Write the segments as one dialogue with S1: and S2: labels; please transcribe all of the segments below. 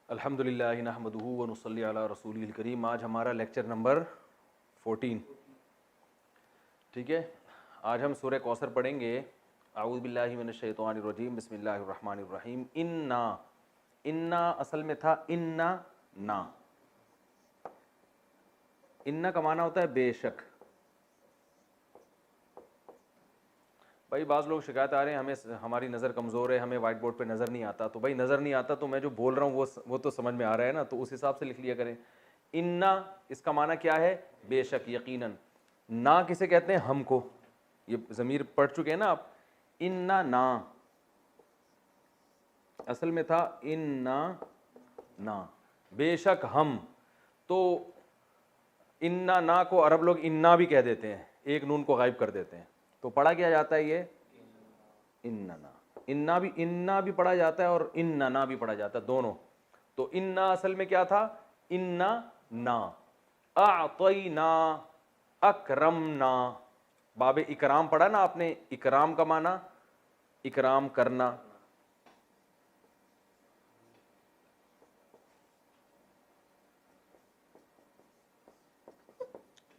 S1: الحمدللہ نحمدہ ونصلی علی رسولہ الکریم۔ آج ہمارا لیکچر نمبر 14، ٹھیک ہے۔ آج ہم سورہ کوثر پڑھیں گے۔ اعوذ باللہ من الشیطان الرجیم، بسم اللہ الرحمن الرحیم۔ انا اصل میں تھا انا نا، انا کا معنی ہوتا ہے بے شک۔ بھائی بعض لوگ شکایت آ رہے ہیں ہمیں ہماری نظر کمزور ہے، ہمیں وائٹ بورڈ پہ نظر نہیں آتا۔ تو بھائی نظر نہیں آتا تو میں جو بول رہا ہوں وہ تو سمجھ میں آ رہا ہے نا، تو اس حساب سے لکھ لیا کریں۔ انا اس کا معنی کیا ہے؟ بے شک، یقیناً۔ نا کسے کہتے ہیں؟ ہم کو۔ یہ ضمیر پڑھ چکے ہیں نا آپ۔ انا نا اصل میں تھا انا نا، بے شک ہم۔ تو انا نا کو عرب لوگ انا بھی کہہ دیتے ہیں، ایک نون کو غائب کر دیتے ہیں۔ تو پڑھا کیا جاتا ہے یہ اننا، انا بھی پڑھا جاتا ہے اور اننا بھی پڑھا جاتا ہے، دونوں۔ تو انا اصل میں کیا تھا؟ انا نا اعطینا اکرمنا، باب اکرام پڑھا نا آپ نے۔ اکرام کا معنی اکرام کرنا۔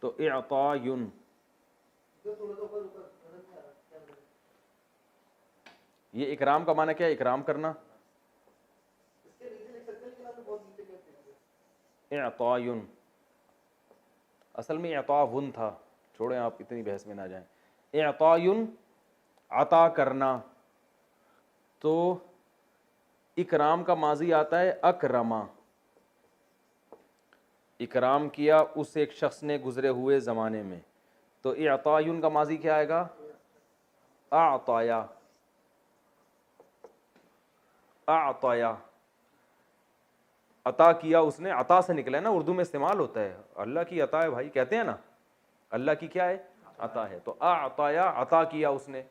S1: تو اعطاین، یہ اکرام کا معنی کیا ہے؟ اکرام کرنا۔ اعطاین اصل میں اعطاون تھا، چھوڑیں آپ اتنی بحث میں نہ جائیں۔ اعطاین عطا کرنا۔ تو اکرام کا ماضی آتا ہے اکرما، اکرام کیا اس ایک شخص نے گزرے ہوئے زمانے میں۔ تو اعطاین کا ماضی کیا آئے گا؟ اعطایا، اعطایا، عطا کیا اس نے۔ عطا سے نکلا ہے نا، اردو میں استعمال ہوتا ہے۔ اللہ کی عطا ہے بھائی، کہتے ہیں نا اللہ کی کیا ہے؟ عطا ہے۔ تو اعطایا، عطا کیا اس نے۔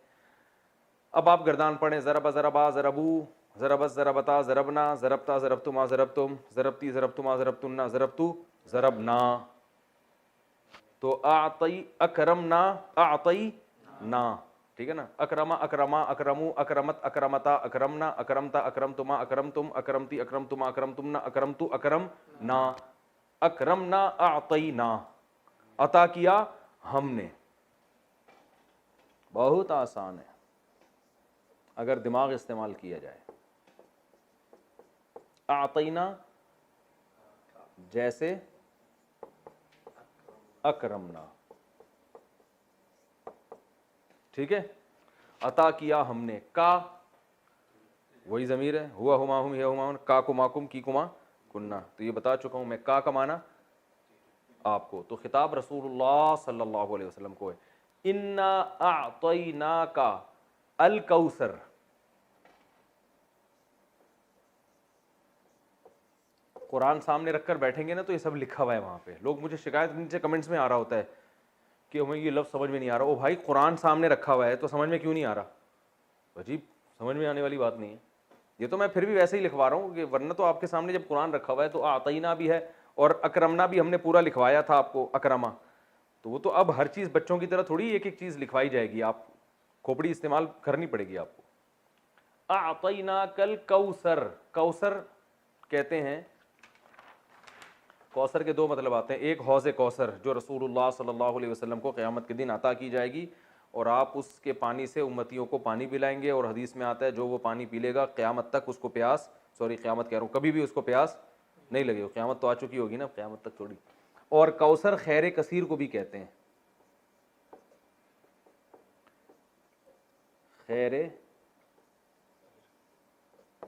S1: اب آپ گردان پڑھیں، ضرب ضربا ضربو، ضربت ضربتا ضربنا، ضربتا ضربتما ضربتم، ضربتی ضربتما ضربتن، ضربتو ضربنا۔ تو اعطی اکرمنا اعطینا، ٹھیک ہے نا۔ اکرما اکرما اکرمو اکرمت اکرمتا اکرمنا اکرمتا اکرمتما اکرمتم اکرمتی اکرمتما اکرمتمنا اکرمتو اکرمنا۔ اکرمنا اعطینا، عطا کیا ہم نے۔ بہت آسان ہے اگر دماغ استعمال کیا جائے۔ اعطینا جیسے اکرمنا، ٹھیک ہے۔ عطا کیا ہم نے، کا وہی ضمیر ہے، ہوا ہما ہم یا ہما، کا کما کم کی کما کننا۔ تو یہ بتا چکا ہوں میں کا معنی آپ کو۔ تو خطاب رسول اللہ صلی اللہ علیہ وسلم کو ہے۔ انا اعطیناک الکوثر۔ قرآن سامنے رکھ کر بیٹھیں گے نا تو یہ سب لکھا ہوا ہے وہاں پہ۔ لوگ مجھے شکایت نیچے کمنٹس میں آ رہا ہوتا ہے کہ ہمیں یہ لفظ سمجھ میں نہیں آ رہا۔ او بھائی قرآن سامنے رکھا ہوا ہے تو سمجھ میں کیوں نہیں آ رہا؟ عجیب، سمجھ میں آنے والی بات نہیں ہے یہ تو۔ میں پھر بھی ویسے ہی لکھوا رہا ہوں کہ ورنہ تو آپ کے سامنے جب قرآن رکھا ہوا ہے تو اعطینا بھی ہے اور اکرمنا بھی ہم نے پورا لکھوایا تھا آپ کو، اکرما۔ تو وہ تو اب ہر چیز بچوں کی طرح تھوڑی ایک ایک چیز لکھوائی جائے گی، آپ کھوپڑی استعمال کرنی پڑے گی آپ کو۔ اعطیناک الکوثر، کوثر کہتے ہیں، کوثر کے دو مطلب آتے ہیں۔ ایک حوض کوثر جو رسول اللہ صلی اللہ علیہ وسلم کو قیامت کے دن عطا کی جائے گی، اور آپ اس کے پانی سے امتیوں کو پانی پلائیں گے، اور حدیث میں آتا ہے جو وہ پانی پی لے گا قیامت تک اس کو پیاس، قیامت کہہ رہا ہوں، کبھی بھی اس کو پیاس نہیں لگے گی۔ قیامت تو آ چکی ہوگی نا، قیامت تک تھوڑی۔ اور کوثر خیر کثیر کو بھی کہتے ہیں، خیر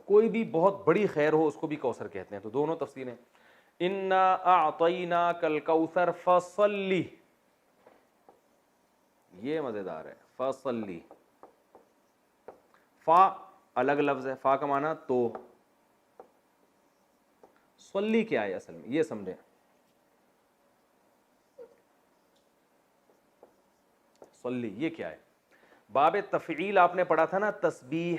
S1: کوئی بھی بہت بڑی خیر ہو اس کو بھی کوثر کہتے ہیں۔ تو دونوں تفسیریں۔ انا اعطیناک الکوثر فصلی، یہ مزیدار ہے، فصلی۔ فا الگ لفظ ہے، فا کا معنی تو، صلی کیا ہے اصل میں یہ سمجھیں۔ صلی یہ کیا ہے؟ باب تفعیل آپ نے پڑھا تھا نا، تسبیح۔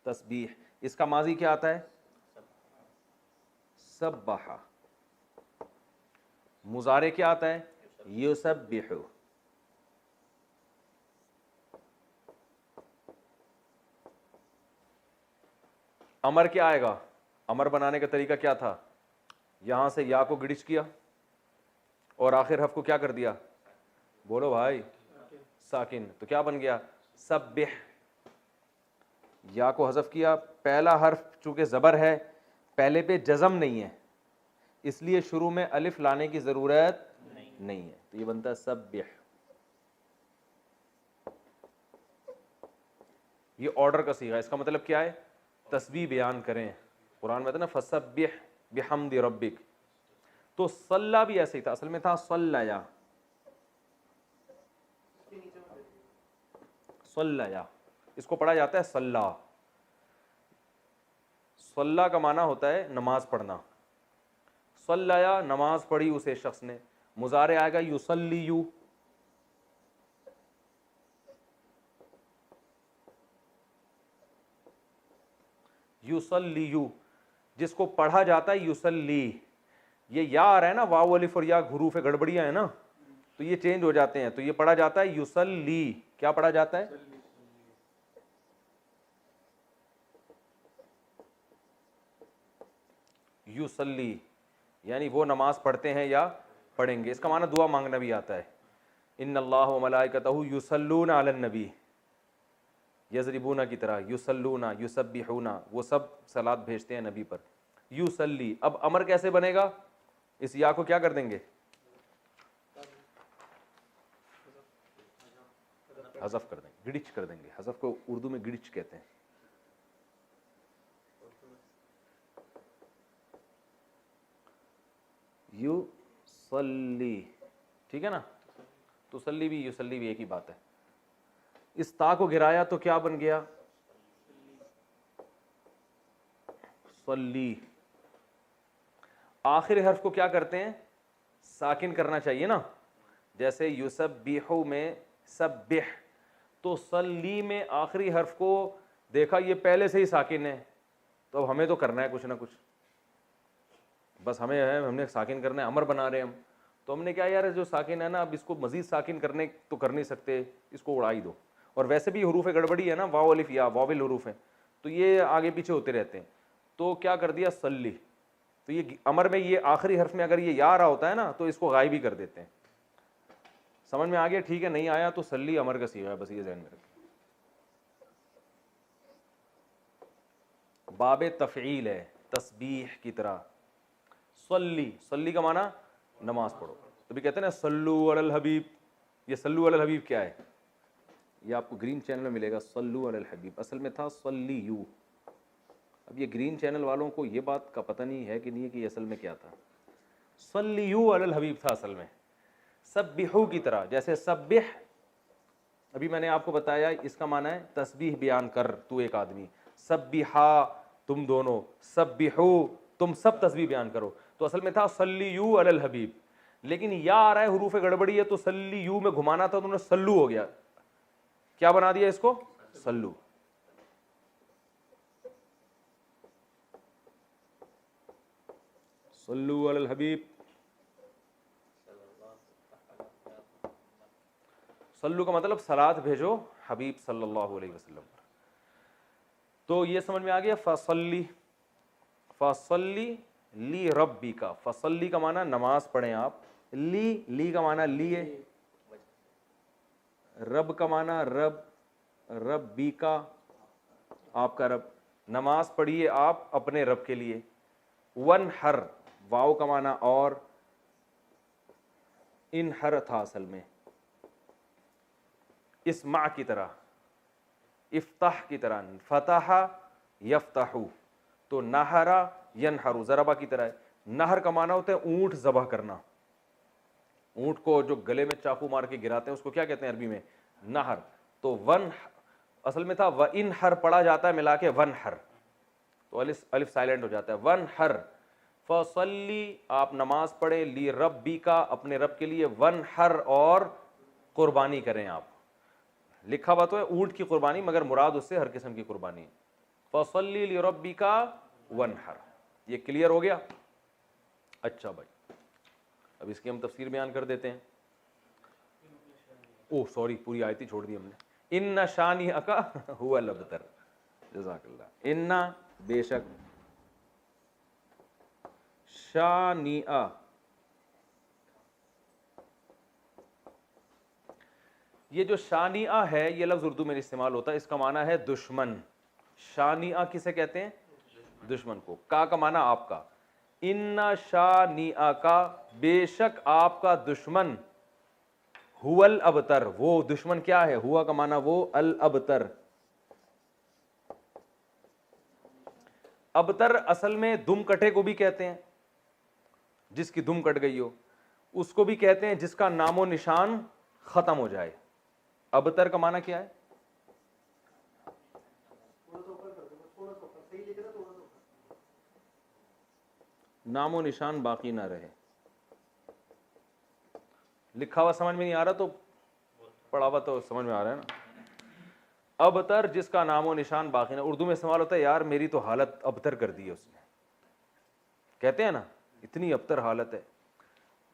S1: تسبیح اس کا ماضی کیا آتا ہے؟ سبح۔ مضارع کیا آتا ہے؟ یسبح۔ امر کیا آئے گا؟ امر بنانے کا طریقہ کیا تھا؟ یہاں سے یا کو گڑچ کیا اور آخر حرف کو کیا کر دیا؟ بولو بھائی، ساکن. تو کیا بن گیا؟ سبح. یا کو حذف کیا، پہلا حرف چونکہ زبر ہے، پہلے پہ جزم نہیں ہے، اس لیے شروع میں الف لانے کی ضرورت نہیں ہے، تو یہ بنتا ہے سبح. یہ آرڈر کا صیغہ، اس کا مطلب کیا ہے؟ تسبیح بیان کریں. قرآن میں ہے نا فسبح بحمد ربک. تو صلی بھی ایسے ہی تھا، اصل میں تھا صلیا. صلیا اس کو پڑھا جاتا ہے صلی. صلی کا معنی ہوتا ہے نماز پڑھنا. صلیا نماز پڑھی اسے شخص نے. مضارع آئے گا یصلیو. یصلیو جس کو پڑھا جاتا ہے یصلی. یہ یا آ رہا ہے نا، واو الف اور یا حروف گڑبڑیاں ہیں نا، تو یہ چینج ہو جاتے ہیں. تو یہ پڑھا جاتا ہے یصلی. کیا پڑھا جاتا ہے؟ یصلی، یعنی وہ نماز پڑھتے ہیں یا پڑھیں گے. اس کا معنی دعا مانگنا بھی آتا ہے. ان اللہ و ملائکتہ یصلون علی النبی، یضربون کی طرح، یصلون، یسبحون، وہ سب صلات بھیجتے ہیں نبی پر. یصلی. اب امر کیسے بنے گا؟ اس یا کو کیا کر دیں گے؟ حذف کر دیں گے، گڑچ کر دیں گے. حذف کو اردو میں گڑچ کہتے ہیں. یصلی، ٹھیک ہے نا؟ تسلی بھی یصلی بھی ایک ہی بات ہے. اس تا کو گرایا تو کیا بن گیا؟ صلی. آخر حرف کو کیا کرتے ہیں؟ ساکن کرنا چاہیے نا، جیسے یسبح میں سبح، تو صلی میں آخری حرف کو دیکھا یہ پہلے سے ہی ساکن ہے، تو اب ہمیں تو کرنا ہے کچھ نہ کچھ، بس ہم نے ساکن کرنا ہے. امر بنا رہے ہیں ہم، تو ہم نے کیا یار جو ساکن ہے نا، اب اس کو مزید ساکن کرنے تو کر نہیں سکتے، اس کو اڑا ہی دو. اور ویسے بھی حروف گڑبڑی ہے نا، واو الف یا واول حروف ہیں، تو یہ آگے پیچھے ہوتے رہتے ہیں. تو کیا کر دیا؟ صلی. تو یہ امر میں یہ آخری حرف میں اگر یہ یا رہا ہوتا ہے نا، تو اس کو غائب ہی کر دیتے ہیں. سمجھ میں آ گیا؟ ٹھیک ہے. نہیں آیا تو صلی امر کا صیغہ ہے، بس یہ ذہن میں رکھیں. باب تفعیل ہے، تسبیح کی طرح. صلی، صلی کا معنی نماز پڑھو. تو بھی کہتے ہیں نا صلو علی الحبیب. یہ صلو علی الحبیب کیا ہے؟ یہ آپ کو گرین چینل میں ملے گا. صلو علی الحبیب اصل میں تھا صلیو. اب یہ گرین چینل والوں کو یہ بات کا پتہ نہیں ہے کہ نہیں ہے کہ یہ اصل میں کیا تھا. صلیو علی الحبیب تھا اصل میں. سبحو کی طرح، جیسے سبح، ابھی میں نے آپ کو بتایا اس کا معنی ہے تسبیح بیان کر تو ایک آدمی. سبحا تم دونوں، سبحو تم سب تسبیح بیان کرو. تو اصل میں تھا صلیو علی الحبیب، لیکن یا آ رہا ہے حروف گڑبڑی ہے، تو صلیو میں گھمانا تھا، تو انہوں نے سلو ہو گیا. کیا بنا دیا اس کو؟ سلو. صلو علی الحبیب. صلو کا مطلب صلات بھیجو حبیب صلی اللہ علیہ وسلم پر. تو یہ سمجھ میں آ گیا. فصلی، فصلی لی ربی کا. فصلی کا معنی نماز پڑھیں آپ. لی کا معنی لیے. رب کا معنی رب، ربی کا آپ کا رب. نماز پڑھیے آپ اپنے رب کے لیے. ونحر، واو کا معنی اور، انحر تھا اصل میں. اسمع کی طرح، افتح کی طرح، فتح یفتح، تو نہرا ینحر، ضربہ کی طرح ہے. نہر کا معنی ہوتا ہے اونٹ ذبح کرنا. اونٹ کو جو گلے میں چاقو مار کے گراتے ہیں اس کو کیا کہتے ہیں عربی میں؟ نہر. تو ون اصل میں تھا وانحر پڑھا جاتا ہے ملا کے ونحر، تو الف سائلنٹ ہو جاتا ہے. ونحر، فصلی آپ نماز پڑھیں، لی ربی کا اپنے رب کے لیے، ونحر اور قربانی کریں آپ. لکھا ہوا تو ہے اونٹ کی قربانی، مگر مراد اس سے ہر قسم کی قربانی. فصلی لربک وانحر. یہ کلیئر ہو گیا؟ اچھا بھائی، اب اس کی ہم تفسیر بیان کر دیتے ہیں. اوہ سوری، پوری آیت ہی چھوڑ دی ہم نے. ان شانئک ھو الابتر. جزاک اللہ. ان بے شک. شانیہ یہ جو شانیہ ہے یہ لفظ اردو میں استعمال ہوتا ہے, اس کا معنی ہے دشمن. شانیہ کسے کہتے ہیں؟ دشمن کو. کا معنی آپ کا. ان شانیہ کا بے شک آپ کا دشمن, هو الابتر وہ دشمن کیا ہے؟ ہوا کا معنی وہ الابتر. ابتر اصل میں دم کٹے کو بھی کہتے ہیں, جس کی دم کٹ گئی ہو اس کو بھی کہتے ہیں جس کا نام و نشان ختم ہو جائے. ابتر کا معنی کیا ہے؟ نام و نشان باقی نہ رہے. لکھا ہوا سمجھ میں نہیں آ رہا تو پڑھا ہوا تو سمجھ میں آ رہا ہے نا. ابتر جس کا نام و نشان باقی نہ. اردو میں استعمال ہوتا ہے یار میری تو حالت ابتر کر دی ہے اس نے, کہتے ہیں نا اتنی ابتر حالت ہے.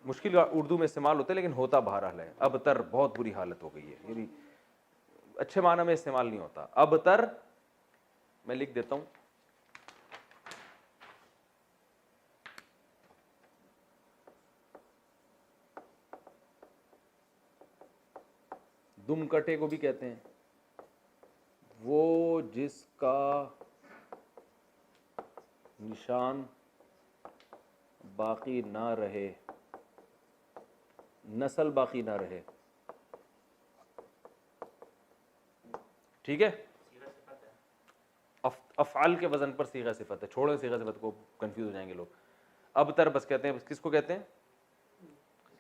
S1: مشکل اردو میں استعمال ہوتا ہے لیکن ہوتا بہرحال ہے. ابتر بہت بری حالت ہو گئی ہے, یعنی اچھے معنی میں استعمال نہیں ہوتا. ابتر میں لکھ دیتا ہوں, دم کٹے کو بھی کہتے ہیں وہ جس کا نشان باقی نہ رہے, نسل باقی نہ رہے. ٹھیک ہے, افعال کے وزن پر صیغہ صفت ہے. چھوڑیں صیغہ صفت کو, کنفیوز ہو جائیں گے لوگ. ابتر بس کہتے ہیں, کس کو کہتے ہیں؟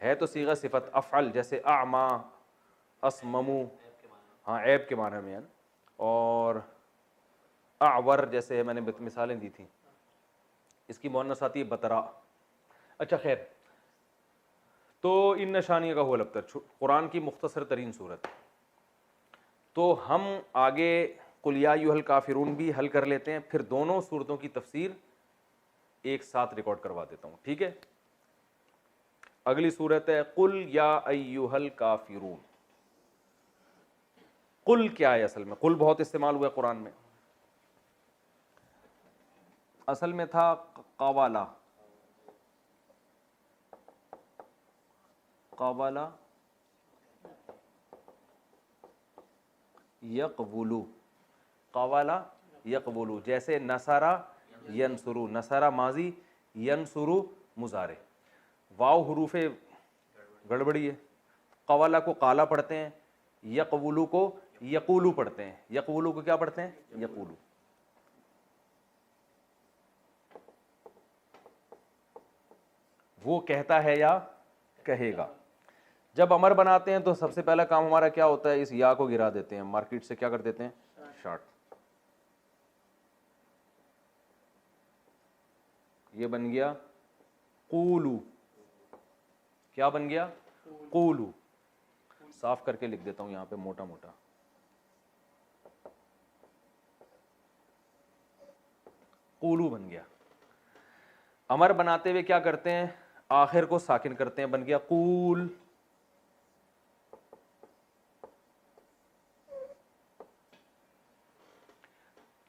S1: ہے تو صیغہ صفت. افعل جیسے اعما, اسممو, ہاں عیب کے معنی میں ہے نا, اور اعور جیسے میں نے مثالیں دی تھیں. اس کی مؤنث آتی ہے بترا. اچھا خیر, تو ان نشانیہ کا ہو الابتر قرآن کی مختصر ترین صورت. تو ہم آگے قل یا ایھا الکافرون بھی حل کر لیتے ہیں, پھر دونوں صورتوں کی تفسیر ایک ساتھ ریکارڈ کروا دیتا ہوں. ٹھیک ہے, اگلی صورت ہے قل یا ایھا الکافرون. قل کیا ہے اصل میں؟ قل بہت استعمال ہوا ہے قرآن میں. اصل میں تھا قوالا, قوالا یقبلو, قوالا یقبلو, جیسے نصرہ ینصرو, نصرہ ماضی, ینصرو مضارع. واو حروف گڑبڑی ہے. قوالا کو قالا پڑھتے ہیں, یقبلو کو یقولو پڑھتے ہیں. یقولو کو کیا پڑھتے ہیں؟ یقولو. وہ کہتا ہے یا کہے گا. جب امر بناتے ہیں تو سب سے پہلا کام ہمارا کیا ہوتا ہے؟ اس یا کو گرا دیتے ہیں, مارکیٹ سے کیا کر دیتے ہیں؟ شارٹ. یہ بن گیا قولو. کیا بن گیا؟ قولو. صاف کر کے لکھ دیتا ہوں یہاں پہ موٹا موٹا. قولو بن گیا. امر بناتے ہوئے کیا کرتے ہیں؟ آخر کو ساکن کرتے ہیں, بن گیا قول.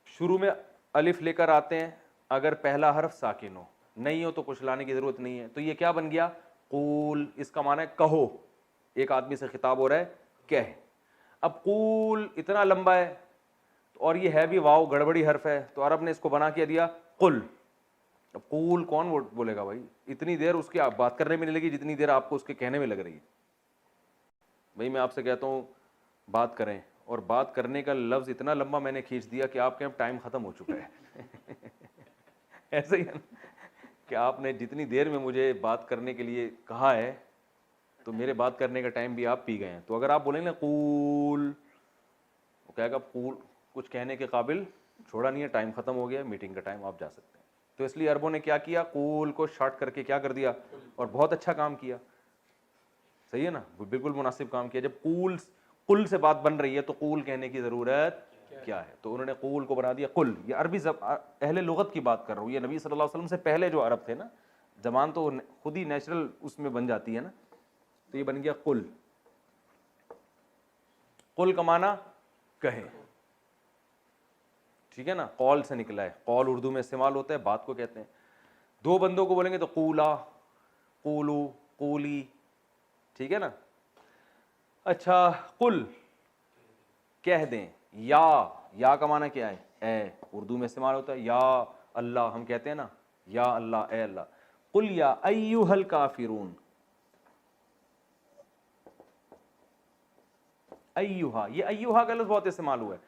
S1: شروع میں الف لے کر آتے ہیں اگر پہلا حرف ساکن ہو, نہیں ہو تو کچھ لانے کی ضرورت نہیں ہے. تو یہ کیا بن گیا؟ قول. اس کا معنی ہے کہو, ایک آدمی سے خطاب ہو رہا ہے, کہہ. اب قول اتنا لمبا ہے اور یہ ہے بھی واو گڑبڑی حرف ہے, تو عرب نے اس کو بنا کے دیا قل. اب قول کون بولے گا بھائی؟ اتنی دیر اس کی بات کرنے میں نہیں لگی جتنی دیر آپ کو اس کے کہنے میں لگ رہی ہے. بھائی میں آپ سے کہتا ہوں بات کریں, اور بات کرنے کا لفظ اتنا لمبا میں نے کھینچ دیا کہ آپ کے اب ٹائم ختم ہو چکا ہے. ایسا ہی ہے کہ آپ نے جتنی دیر میں مجھے بات کرنے کے لیے کہا ہے تو میرے بات کرنے کا ٹائم بھی آپ پی گئے ہیں. تو اگر آپ بولیں نا قول, وہ کہے گا قول, کچھ کہنے کے قابل چھوڑا نہیں ہے, ٹائم ختم ہو گیا, میٹنگ کا ٹائم, آپ جا سکتے ہیں. تو اس لیے عربوں نے کیا کیا؟ قول کو شارٹ کر کے کیا کر دیا, اور بہت اچھا کام کیا. صحیح ہے نا, بالکل مناسب کام کیا. جب قل سے بات بن رہی ہے تو قول کہنے کی ضرورت کیا ہے؟ تو انہوں نے قول کو بنا دیا قل. یہ عربی اہل لغت کی بات کر رہا ہوں, یہ نبی صلی اللہ علیہ وسلم سے پہلے جو عرب تھے نا, زبان تو خود ہی نیچرل اس میں بن جاتی ہے نا, تو یہ بن گیا قل. قل کا معنی کہے. ٹھیک ہے نا, قول سے نکلا ہے, قول اردو میں استعمال ہوتا ہے, بات کو کہتے ہیں. دو بندوں کو بولیں گے تو قولا, قولو, قولی, ٹھیک ہے نا. اچھا قل کہہ دیں, یا کا معنی کیا ہے, اے, اردو میں استعمال ہوتا ہے یا اللہ, ہم کہتے ہیں نا یا اللہ, اے اللہ. قل یا ایھا الکافرون, ایھا, یہ ایھا کا لفظ بہت استعمال ہوا ہے.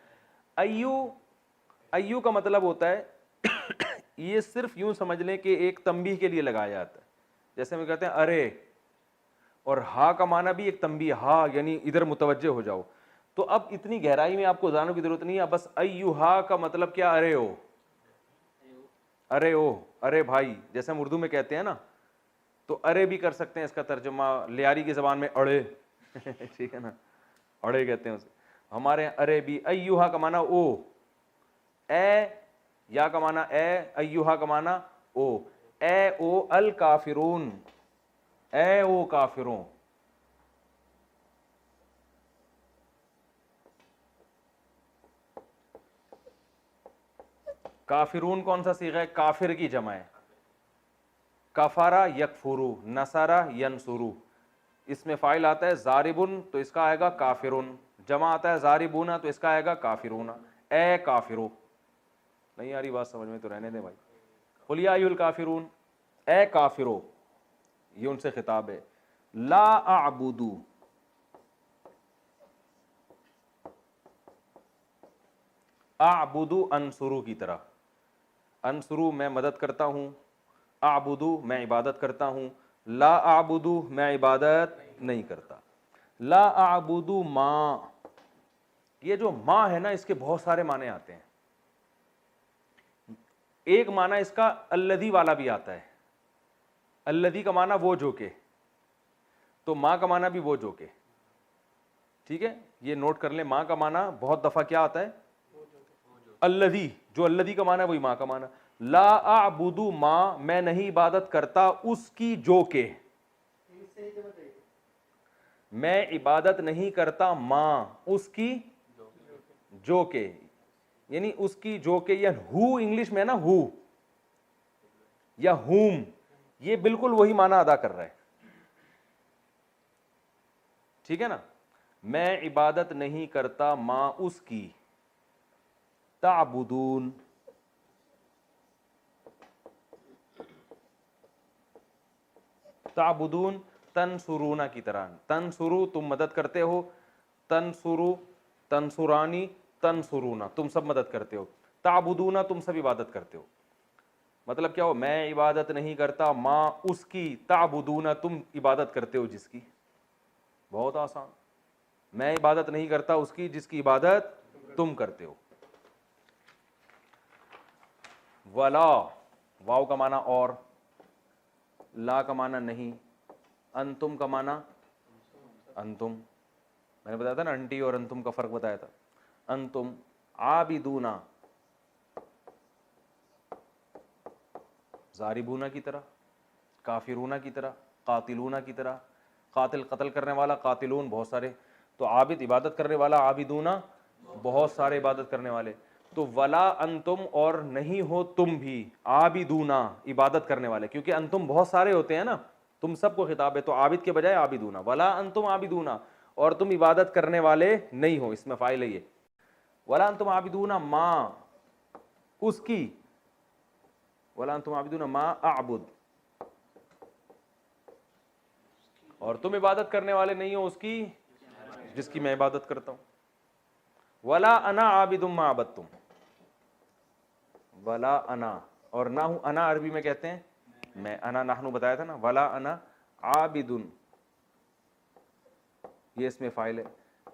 S1: ایو کا مطلب ہوتا ہے یہ صرف یوں سمجھ لیں کہ ایک تنبیہ کے لیے لگایا جاتا ہے, جیسے ہم کہتے ہیں ارے, اور ہا کا معنی بھی ایک تنبیہ, ہا یعنی ادھر متوجہ ہو جاؤ. تو اب اتنی گہرائی میں آپ کو جاننے کی ضرورت نہیں ہے, بس ایھا کا مطلب کیا, ارے ہو, ارے ہو, ارے بھائی, جیسے ہم اردو میں کہتے ہیں نا, تو ارے بھی کر سکتے ہیں اس کا ترجمہ, لیاری کی زبان میں اڑے, ٹھیک ہے نا, اڑے کہتے ہیں اسے ہمارے یہاں. ارے بھی, ایھا کا معنی او, اے, یا کا معنی اے, ایھا کا معنی او, اے او الکافرون, اے او کافروں. کافرون کون سا صیغہ ہے, کافر کی جمع ہے. کفارا یکفرو, نصارا ینصرو, اس میں فاعل آتا ہے ضاربن تو اس کا آئے گا کافرون, جمع آتا ہے ضاربونا تو اس کا آئے گا کافرونا. اے کافرو, نہیں آ رہی بات سمجھ میں تو رہنے دیں بھائی. قل یا ایھا الکافرون, اے کافرو, یہ ان سے خطاب ہے. لا اعبد, اعبد انصرو کی طرح, انصرو میں مدد کرتا ہوں, اعبد میں عبادت کرتا ہوں, لا اعبد میں عبادت نہیں کرتا. لا اعبد ما, یہ جو ما ہے نا اس کے بہت سارے معنی آتے ہیں. ایک معنی اس کا الذی والا بھی آتا ہے, الذی کا معنی وہ جو کہ, تو ماں کا معنی بھی وہ جو کہ, ٹھیک ہے, یہ نوٹ کر لیں. ماں کا معنی بہت دفعہ کیا آتا ہے, الذی, جو الذی کا معنی ہے وہی ماں کا معنی. لا اعبد ما, میں نہیں عبادت کرتا اس کی جو کہ, میں عبادت نہیں کرتا ماں اس کی جو کہ, یعنی اس کی جو کہ, یا ہو انگلش میں نا, ہو یا ہوم, یہ بالکل وہی معنی ادا کر رہا ہے, ٹھیک ہے نا. میں عبادت نہیں کرتا ماں اس کی, تعبدون, تعبدون تنصرون کی طرح, تنصرو تم مدد کرتے ہو, تنصرو, تنصرانی, تنصرون تم سب مدد کرتے ہو, تعبدون تم سب عبادت کرتے ہو. مطلب کیا ہو, میں عبادت نہیں کرتا ماں اس کی, تعبدون تم عبادت کرتے ہو جس کی. بہت آسان, میں عبادت نہیں کرتا اس کی جس کی عبادت تم کرتے ہو. ولا, واو کا معنی اور, لا کا معنی نہیں, انتم کا معنی انتم, میں نے بتایا تھا نا انٹی اور انتم کا فرق بتایا تھا. انتم, عابدونا, ضاربونا کی طرح, کافرونا کی طرح, قاتلونا کی طرح. قاتل قتل کرنے والا, قاتلون بہت سارے, تو عابد عبادت کرنے والا, عابدونا بہت سارے عبادت کرنے والے. تو ولا انتم, اور نہیں ہو تم بھی, عابدونا عبادت کرنے والے, کیونکہ انتم بہت سارے ہوتے ہیں نا, تم سب کو خطاب ہے, تو عابد کے بجائے عابدونا. ولا انتم عابدونا, اور تم عبادت کرنے والے نہیں ہو, اس میں فاعل ہے یہ. ولا انتم عابدونا ما اس کی, ولا انتم عابدون ما اعبد, اور تم عبادت کرنے والے نہیں ہو اس کی جس کی میں عبادت کرتا ہوں. ولا انا عابد ما عبدتم, ولا انا, اور نہ ہوں, انا عربی میں کہتے ہیں میں, انا نحنو بتایا تھا نا. ولا انا عابد, یہ اس میں فاعل ہے,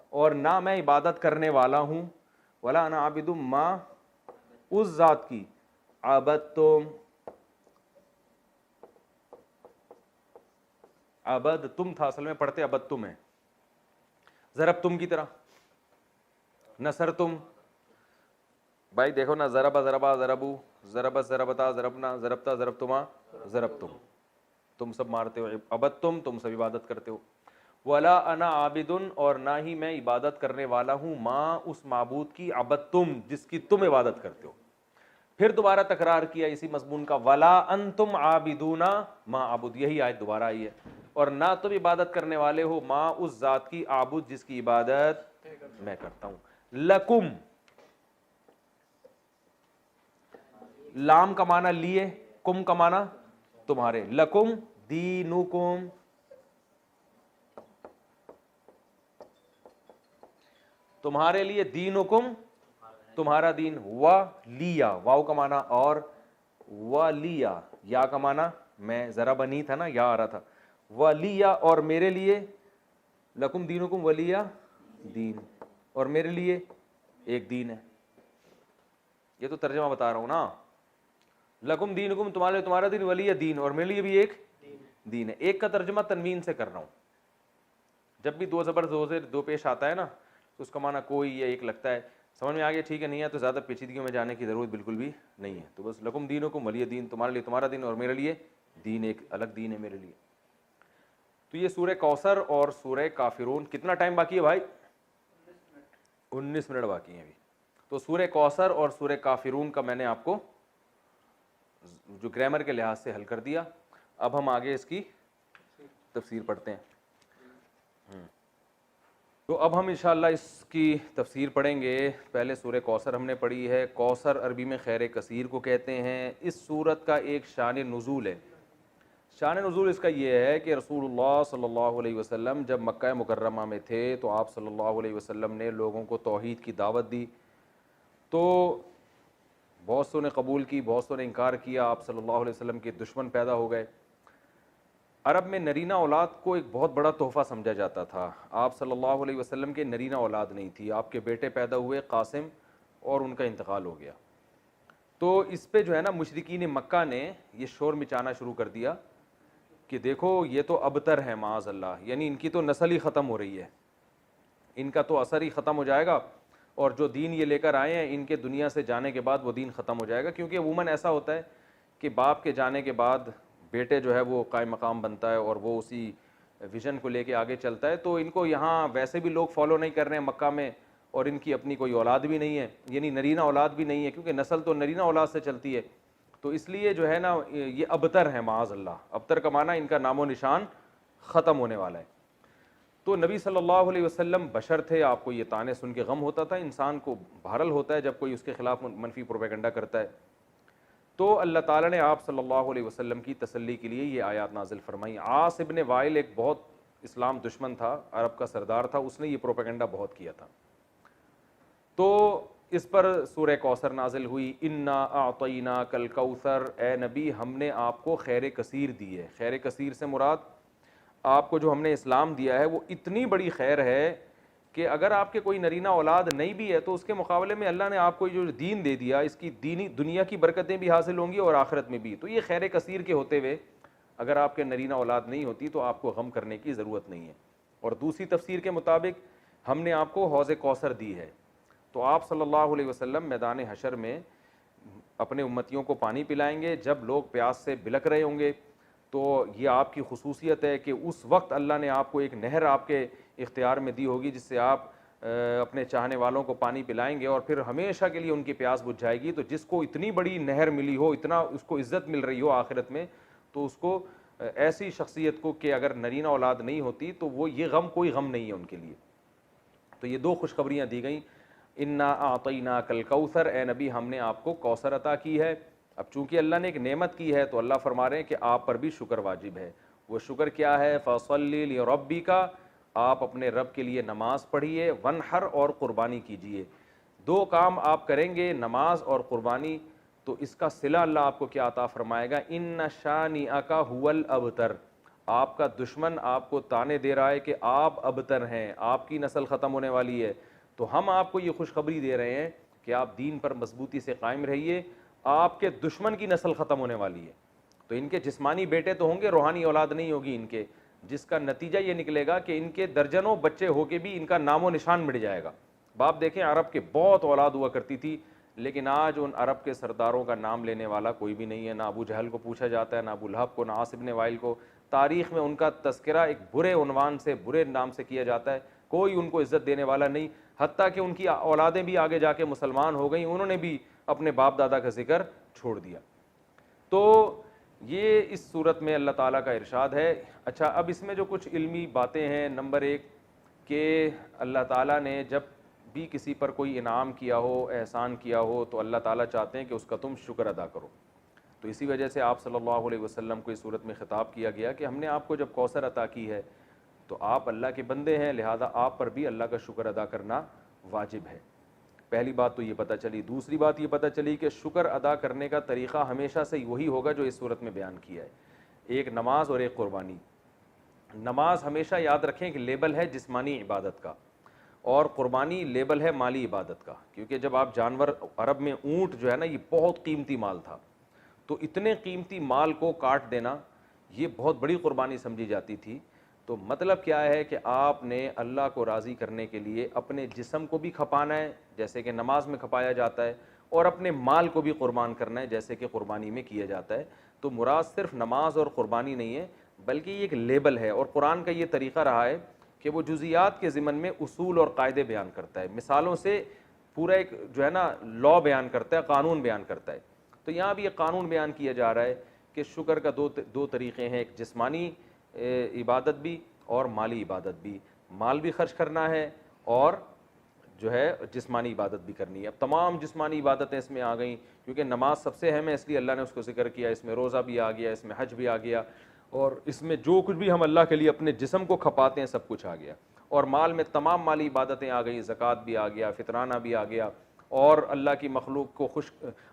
S1: اور نہ میں عبادت کرنے والا ہوں. ولا انا عابد ما اس ذات کی, عبدتم, عبد تم تھا, اصل میں پڑھتے عبد تم ہے. ضرب تم کی طرح, نصر تم, بھائی دیکھو نا, ضربا ضربا ضربو, ضربت ضربتا ضربنا, ضربتا ضربتما ضربتم, تم سب مارتے ہو. عبد تم سب عبادت کرتے ہو. ولا انا عابدن اور نہ ہی میں عبادت کرنے والا ہوں ما اس معبود کی عبدتم جس کی تم عبادت کرتے ہو. پھر دوبارہ تکرار کیا اسی مضمون کا ولا انتم عابدون ما اعبد, یہی آیت دوبارہ آئی ہے. اور نہ تم عبادت کرنے والے ہو ما اس ذات کی عابد جس کی عبادت میں کرتا ہوں. لکم لام کا معنی لیے, کم کا معنی تمہارے. لکم دینکم تمہارے لیے, دینکم تمہارا دین. ولیا واو کا معنی اور, ولیا یا کا معنی میں, ذرا بنی تھا نا یا آ رہا تھا. ولیا اور میرے لیے, لکم دینکم ولیا دین, اور میرے لیے ایک دین ہے. یہ تو ترجمہ بتا رہا ہوں نا. لکم دینکم تمہارے تمہارا دین, ولی دین اور میرے لیے بھی ایک دین ہے. ایک کا ترجمہ تنوین سے کر رہا ہوں. جب بھی دو زبر دو پیش آتا ہے نا تو اس کا معنی کوئی یا ایک لگتا ہے. سمجھ میں آ گیا, ٹھیک ہے, نہیں ہے تو زیادہ پیچیدگیوں میں جانے کی ضرورت بالکل بھی نہیں ہے. تو بس لکم دینکم ولی دین, تمہارے لیے تمہارا دین اور میرے لیے دین, ایک الگ دین ہے میرے لیے. تو یہ سورہ کوثر اور سورہ کافرون. کتنا ٹائم باقی ہے بھائی؟ 19 منٹ باقی ہیں ابھی. تو سورہ کوثر اور سورہ کافرون کا میں نے آپ کو جو گرامر کے لحاظ سے حل کر دیا. اب ہم آگے اس کی تفسیر پڑھتے ہیں. تو اب ہم انشاءاللہ اس کی تفسیر پڑھیں گے. پہلے سورہ کوثر ہم نے پڑھی ہے. کوثر عربی میں خیر کثیر کو کہتے ہیں. اس سورت کا ایک شان نزول ہے. شان نزول اس کا یہ ہے کہ رسول اللہ صلی اللہ علیہ وسلم جب مکہ مکرمہ میں تھے تو آپ صلی اللہ علیہ وسلم نے لوگوں کو توحید کی دعوت دی. تو بہت سو نے قبول کی, بہت سو نے انکار کیا. آپ صلی اللہ علیہ وسلم کے دشمن پیدا ہو گئے. عرب میں نرینہ اولاد کو ایک بہت بڑا تحفہ سمجھا جاتا تھا. آپ صلی اللہ علیہ وسلم کے نرینہ اولاد نہیں تھی. آپ کے بیٹے پیدا ہوئے قاسم, اور ان کا انتقال ہو گیا. تو اس پہ جو ہے نا مشرکین مکہ نے یہ شور مچانا شروع کر دیا کہ دیکھو یہ تو ابتر ہے معاذ اللہ, یعنی ان کی تو نسل ہی ختم ہو رہی ہے, ان کا تو اثر ہی ختم ہو جائے گا, اور جو دین یہ لے کر آئے ہیں ان کے دنیا سے جانے کے بعد وہ دین ختم ہو جائے گا. کیونکہ عموماً ایسا ہوتا ہے کہ باپ کے جانے کے بعد بیٹے جو ہے وہ قائم مقام بنتا ہے اور وہ اسی ویژن کو لے کے آگے چلتا ہے. تو ان کو یہاں ویسے بھی لوگ فالو نہیں کر رہے ہیں مکہ میں, اور ان کی اپنی کوئی اولاد بھی نہیں ہے, یعنی نرینہ اولاد بھی نہیں ہے, کیونکہ نسل تو نرینہ اولاد سے چلتی ہے. تو اس لیے جو ہے نا یہ ابتر ہے معاذ اللہ. ابتر کا معنی ان کا نام و نشان ختم ہونے والا ہے. تو نبی صلی اللہ علیہ وسلم بشر تھے. آپ کو یہ طعنے سن کے غم ہوتا تھا. انسان کو بہرحال ہوتا ہے جب کوئی اس کے خلاف منفی پروپیگنڈا کرتا ہے. تو اللہ تعالیٰ نے آپ صلی اللہ علیہ وسلم کی تسلی کے لیے یہ آیات نازل فرمائی. عاص ابن وائل ایک بہت اسلام دشمن تھا, عرب کا سردار تھا, اس نے یہ پروپیگنڈا بہت کیا تھا. تو اس پر سورہ کوثر نازل ہوئی. انا اعطیناک الکوثر, اے نبی ہم نے آپ کو خیر کثیر دی ہے. خیر کثیر سے مراد آپ کو جو ہم نے اسلام دیا ہے وہ اتنی بڑی خیر ہے کہ اگر آپ کے کوئی نرینہ اولاد نہیں بھی ہے تو اس کے مقابلے میں اللہ نے آپ کو جو دین دے دیا, اس کی دینی دنیا کی برکتیں بھی حاصل ہوں گی اور آخرت میں بھی. تو یہ خیر کثیر کے ہوتے ہوئے اگر آپ کے نرینہ اولاد نہیں ہوتی تو آپ کو غم کرنے کی ضرورت نہیں ہے. اور دوسری تفسیر کے مطابق ہم نے آپ کو حوض کوثر دی ہے. تو آپ صلی اللہ علیہ وسلم میدان حشر میں اپنے امتیوں کو پانی پلائیں گے. جب لوگ پیاس سے بلک رہے ہوں گے تو یہ آپ کی خصوصیت ہے کہ اس وقت اللہ نے آپ کو ایک نہر آپ کے اختیار میں دی ہوگی جس سے آپ اپنے چاہنے والوں کو پانی پلائیں گے اور پھر ہمیشہ کے لیے ان کی پیاس بجھ جائے گی. تو جس کو اتنی بڑی نہر ملی ہو, اتنا اس کو عزت مل رہی ہو آخرت میں, تو اس کو ایسی شخصیت کو کہ اگر نرینہ اولاد نہیں ہوتی تو وہ یہ غم کوئی غم نہیں ہے ان کے لیے. تو یہ دو خوشخبریاں دی گئیں. انا اعطیناک الکوثر, اے نبی ہم نے آپ کو کوثر عطا کی ہے. اب چونکہ اللہ نے ایک نعمت کی ہے تو اللہ فرما رہے ہیں کہ آپ پر بھی شکر واجب ہے. وہ شکر کیا ہے؟ فصلی لربک, آپ اپنے رب کے لیے نماز پڑھیے, ونحر اور قربانی کیجیے. دو کام آپ کریں گے, نماز اور قربانی, تو اس کا صلہ اللہ آپ کو کیا عطا فرمائے گا؟ ان شانئک ھو الابتر, آپ کا دشمن آپ کو تانے دے رہا ہے کہ آپ ابتر ہیں, آپ کی نسل ختم ہونے والی ہے. تو ہم آپ کو یہ خوشخبری دے رہے ہیں کہ آپ دین پر مضبوطی سے قائم رہیے, آپ کے دشمن کی نسل ختم ہونے والی ہے. تو ان کے جسمانی بیٹے تو ہوں گے, روحانی اولاد نہیں ہوگی ان کے, جس کا نتیجہ یہ نکلے گا کہ ان کے درجنوں بچے ہو کے بھی ان کا نام و نشان مٹ جائے گا. باپ دیکھیں عرب کے بہت اولاد ہوا کرتی تھی, لیکن آج ان عرب کے سرداروں کا نام لینے والا کوئی بھی نہیں ہے. نہ ابو جہل کو پوچھا جاتا ہے, نہ ابو لہب کو, نہ عاص ابن وائل کو, تاریخ میں ان کا تذکرہ ایک برے عنوان سے, برے نام سے کیا جاتا ہے, کوئی ان کو عزت دینے والا نہیں, حتیٰ کہ ان کی اولادیں بھی آگے جا کے مسلمان ہو گئیں, انہوں نے بھی اپنے باپ دادا کا ذکر چھوڑ دیا. تو یہ اس صورت میں اللہ تعالیٰ کا ارشاد ہے. اچھا, اب اس میں جو کچھ علمی باتیں ہیں, نمبر ایک کہ اللہ تعالیٰ نے جب بھی کسی پر کوئی انعام کیا ہو, احسان کیا ہو, تو اللہ تعالیٰ چاہتے ہیں کہ اس کا تم شکر ادا کرو. تو اسی وجہ سے آپ صلی اللہ علیہ وسلم کو اس صورت میں خطاب کیا گیا کہ ہم نے آپ کو جب کوثر عطا کی ہے تو آپ اللہ کے بندے ہیں, لہذا آپ پر بھی اللہ کا شکر ادا کرنا واجب ہے. پہلی بات تو یہ پتہ چلی. دوسری بات یہ پتہ چلی کہ شکر ادا کرنے کا طریقہ ہمیشہ سے وہی ہوگا جو اس صورت میں بیان کیا ہے, ایک نماز اور ایک قربانی. نماز ہمیشہ یاد رکھیں کہ لیبل ہے جسمانی عبادت کا, اور قربانی لیبل ہے مالی عبادت کا, کیونکہ جب آپ جانور, عرب میں اونٹ جو ہے نا یہ بہت قیمتی مال تھا, تو اتنے قیمتی مال کو کاٹ دینا یہ بہت بڑی قربانی سمجھی جاتی تھی. تو مطلب کیا ہے کہ آپ نے اللہ کو راضی کرنے کے لیے اپنے جسم کو بھی کھپانا ہے جیسے کہ نماز میں کھپایا جاتا ہے, اور اپنے مال کو بھی قربان کرنا ہے جیسے کہ قربانی میں کیا جاتا ہے. تو مراد صرف نماز اور قربانی نہیں ہے, بلکہ یہ ایک لیبل ہے. اور قرآن کا یہ طریقہ رہا ہے کہ وہ جزیات کے ضمن میں اصول اور قاعدے بیان کرتا ہے, مثالوں سے پورا ایک جو ہے نا لا بیان کرتا ہے, قانون بیان کرتا ہے. تو یہاں بھی ایک قانون بیان کیا جا رہا ہے کہ شکر کا دو طریقے ہیں, ایک جسمانی عبادت بھی اور مالی عبادت بھی. مال بھی خرچ کرنا ہے اور جو ہے جسمانی عبادت بھی کرنی ہے. اب تمام جسمانی عبادتیں اس میں آ گئیں, کیونکہ نماز سب سے اہم ہے اس لیے اللہ نے اس کو ذکر کیا. اس میں روزہ بھی آ گیا, اس میں حج بھی آ گیا, اور اس میں جو کچھ بھی ہم اللہ کے لیے اپنے جسم کو کھپاتے ہیں سب کچھ آ گیا. اور مال میں تمام مالی عبادتیں آ گئیں, زکوٰۃ بھی آ گیا, فطرانہ بھی آ گیا, اور اللہ کی مخلوق کو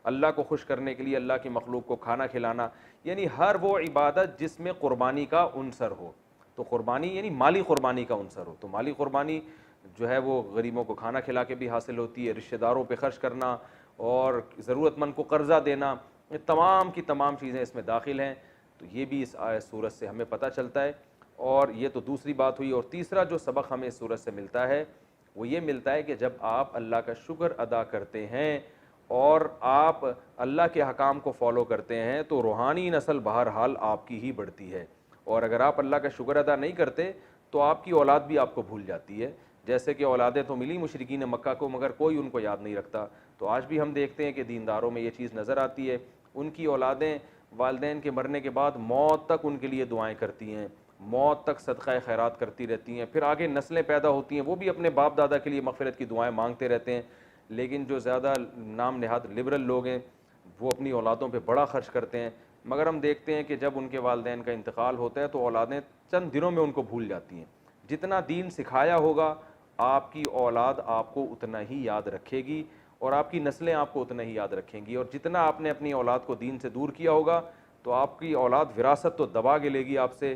S1: اللہ کو خوش کرنے کے لیے اللہ کی مخلوق کو کھانا کھلانا, یعنی ہر وہ عبادت جس میں قربانی کا عنصر ہو. تو قربانی یعنی مالی قربانی کا عنصر ہو. تو مالی قربانی جو ہے وہ غریبوں کو کھانا کھلا کے بھی حاصل ہوتی ہے, رشتہ داروں پہ خرچ کرنا اور ضرورت مند کو قرضہ دینا, یہ تمام کی تمام چیزیں اس میں داخل ہیں. تو یہ بھی اس سورت سے ہمیں پتہ چلتا ہے. اور یہ تو دوسری بات ہوئی. اور تیسرا جو سبق ہمیں اس سورت سے ملتا ہے وہ یہ ملتا ہے کہ جب آپ اللہ کا شکر ادا کرتے ہیں اور آپ اللہ کے حکام کو فالو کرتے ہیں تو روحانی نسل بہرحال آپ کی ہی بڑھتی ہے. اور اگر آپ اللہ کا شکر ادا نہیں کرتے تو آپ کی اولاد بھی آپ کو بھول جاتی ہے. جیسے کہ اولادیں تو ملی مشرکین مکہ کو, مگر کوئی ان کو یاد نہیں رکھتا. تو آج بھی ہم دیکھتے ہیں کہ دینداروں میں یہ چیز نظر آتی ہے, ان کی اولادیں والدین کے مرنے کے بعد موت تک ان کے لیے دعائیں کرتی ہیں, موت تک صدقہ خیرات کرتی رہتی ہیں. پھر آگے نسلیں پیدا ہوتی ہیں, وہ بھی اپنے باپ دادا کے لیے مغفرت کی دعائیں مانگتے رہتے ہیں. لیکن جو زیادہ نام نہاد لبرل لوگ ہیں وہ اپنی اولادوں پہ بڑا خرچ کرتے ہیں, مگر ہم دیکھتے ہیں کہ جب ان کے والدین کا انتقال ہوتا ہے تو اولادیں چند دنوں میں ان کو بھول جاتی ہیں. جتنا دین سکھایا ہوگا آپ کی اولاد آپ کو اتنا ہی یاد رکھے گی, اور آپ کی نسلیں آپ کو اتنا ہی یاد رکھیں گی. اور جتنا آپ نے اپنی اولاد کو دین سے دور کیا ہوگا تو آپ کی اولاد وراثت تو دبا کے لے گی, آپ سے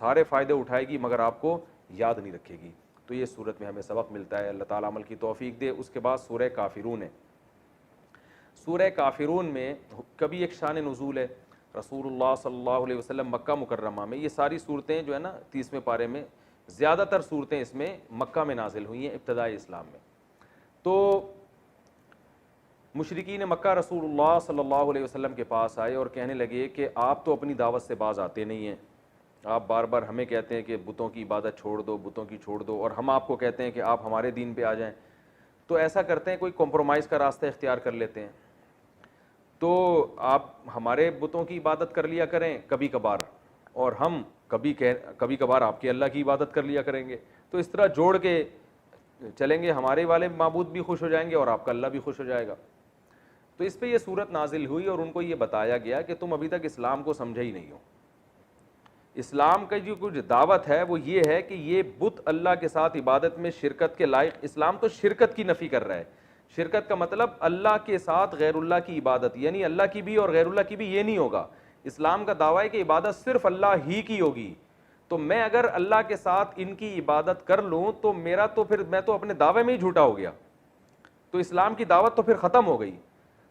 S1: سارے فائدے اٹھائے گی, مگر آپ کو یاد نہیں رکھے گی. تو یہ صورت میں ہمیں سبق ملتا ہے. اللہ تعالیٰ عمل کی توفیق دے. اس کے بعد سورہ کافرون ہے. سورہ کافرون میں کبھی ایک شان نزول ہے. رسول اللہ صلی اللہ علیہ وسلم مکہ مکرمہ میں, یہ ساری صورتیں جو ہے نا 30ویں پارے میں, زیادہ تر صورتیں اس میں مکہ میں نازل ہوئی ہیں ابتدائی اسلام میں. تو مشرکین مکہ رسول اللہ صلی اللہ علیہ وسلم کے پاس آئے اور کہنے لگے کہ آپ تو اپنی دعوت سے باز آتے نہیں ہیں, آپ بار بار ہمیں کہتے ہیں کہ بتوں کی عبادت چھوڑ دو, بتوں کی چھوڑ دو, اور ہم آپ کو کہتے ہیں کہ آپ ہمارے دین پہ آ جائیں. تو ایسا کرتے ہیں کوئی کمپرومائز کا راستہ اختیار کر لیتے ہیں, تو آپ ہمارے بتوں کی عبادت کر لیا کریں کبھی کبھار, اور ہم کبھی کبھار آپ کے اللہ کی عبادت کر لیا کریں گے. تو اس طرح جوڑ کے چلیں گے, ہمارے والے معبود بھی خوش ہو جائیں گے اور آپ کا اللہ بھی خوش ہو جائے گا. تو اس پہ یہ صورت نازل ہوئی اور ان کو یہ بتایا گیا کہ تم ابھی تک اسلام کو سمجھے ہی نہیں ہو. اسلام کا جو کچھ دعوت ہے وہ یہ ہے کہ یہ بت اللہ کے ساتھ عبادت میں شرکت کے لائق. اسلام تو شرکت کی نفی کر رہا ہے. شرکت کا مطلب اللہ کے ساتھ غیر اللہ کی عبادت, یعنی اللہ کی بھی اور غیر اللہ کی بھی یہ نہیں ہوگا. اسلام کا دعویٰ ہے کہ عبادت صرف اللہ ہی کی ہوگی. تو میں اگر اللہ کے ساتھ ان کی عبادت کر لوں تو میرا تو پھر میں تو اپنے دعوے میں ہی جھوٹا ہو گیا. تو اسلام کی دعوت تو پھر ختم ہو گئی.